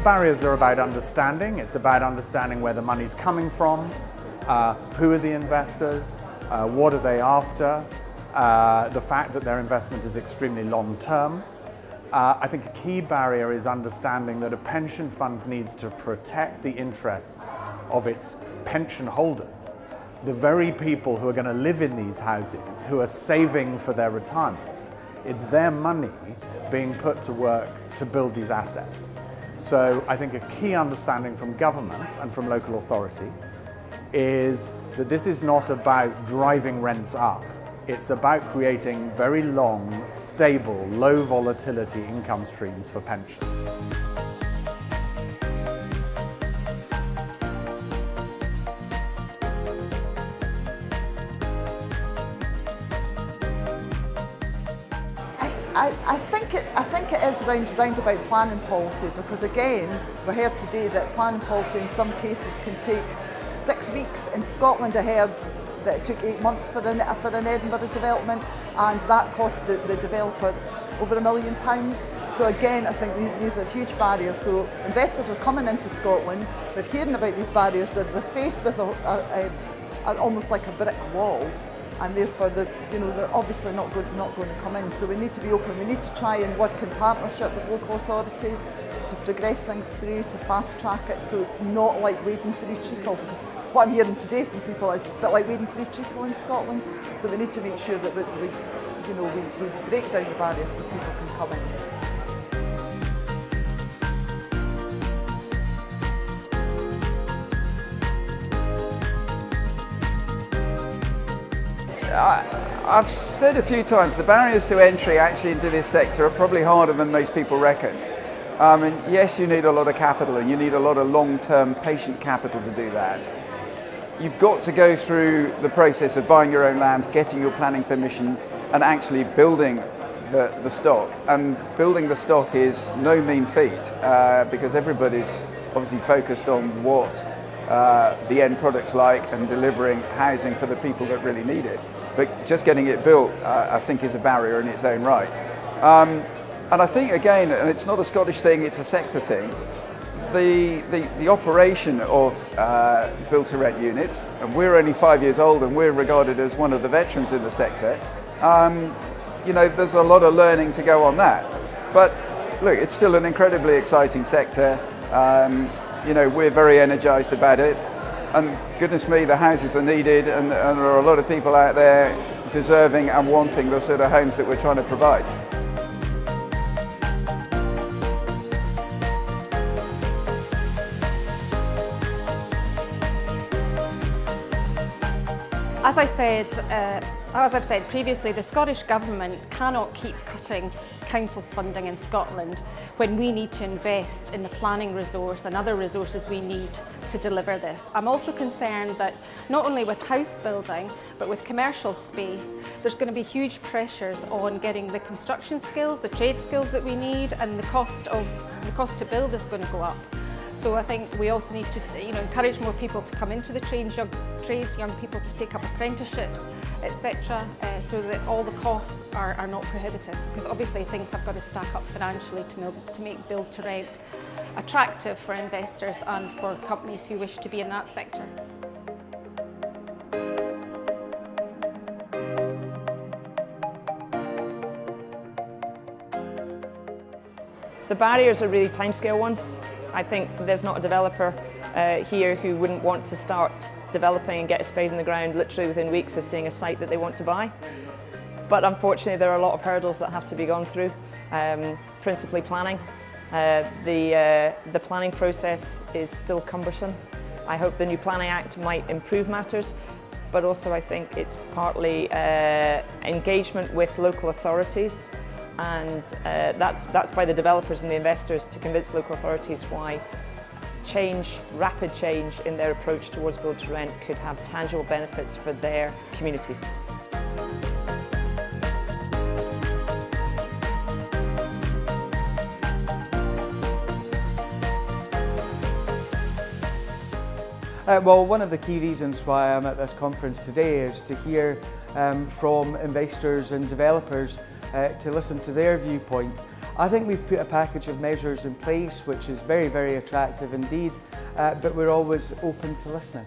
barriers are about understanding. It's about understanding where the money's coming from, who are the investors, what are they after, the fact that their investment is extremely long-term. I think a key barrier is understanding that a pension fund needs to protect the interests of its pension holders, the very people who are going to live in these houses, who are saving for their retirement. It's their money being put to work to build these assets. So I think a key understanding from government and from local authority is that this is not about driving rents up. It's about creating very long, stable, low volatility income streams for pensions. I think it is round about planning policy, because again, we heard today that planning policy in some cases can take 6 weeks. In Scotland I heard that it took 8 months for an Edinburgh development, and that cost the developer over £1 million. So again, I think these are huge barriers. So investors are coming into Scotland, they're hearing about these barriers, they're faced with almost like a brick wall, and therefore they're obviously not going to come in. So we need to be open. We need to try and work in partnership with local authorities to progress things through, to fast track it, so it's not like wading through treacle, because what I'm hearing today from people is it's a bit like wading through treacle in Scotland. So we need to make sure that we break down the barriers so people can come in. I've said a few times, the barriers to entry actually into this sector are probably harder than most people reckon. And yes, you need a lot of capital, and you need a lot of long-term patient capital to do that. You've got to go through the process of buying your own land, getting your planning permission, and actually building the stock. And building the stock is no mean feat, because everybody's obviously focused on what the end product's like and delivering housing for the people that really need it. But just getting it built, I think, is a barrier in its own right. And I think, again, and it's not a Scottish thing, it's a sector thing, the operation of build-to-rent units, and we're only 5 years old and we're regarded as one of the veterans in the sector, there's a lot of learning to go on that. But look, it's still an incredibly exciting sector. We're very energised about it. And goodness me, the houses are needed, and there are a lot of people out there deserving and wanting the sort of homes that we're trying to provide. As I've said previously, the Scottish Government cannot keep cutting council's funding in Scotland when we need to invest in the planning resource and other resources we need to deliver this. I'm also concerned that not only with house building, but with commercial space, there's going to be huge pressures on getting the construction skills, the trade skills that we need, and the cost to build is going to go up. So I think we also need to encourage more people to come into the trades, young people to take up apprenticeships, etc., so that all the costs are not prohibitive, because obviously things have got to stack up financially to make build to rent attractive for investors and for companies who wish to be in that sector. The barriers are really timescale ones. I think there's not a developer here who wouldn't want to start developing and get a spade in the ground literally within weeks of seeing a site that they want to buy. But unfortunately there are a lot of hurdles that have to be gone through, principally planning. The planning process is still cumbersome. I hope the new Planning Act might improve matters, but also I think it's partly engagement with local authorities, and that's by the developers and the investors to convince local authorities why rapid change in their approach towards build to rent could have tangible benefits for their communities. Well, one of the key reasons why I'm at this conference today is to hear from investors and developers to listen to their viewpoint. I think we've put a package of measures in place which is very, very attractive indeed, but we're always open to listening.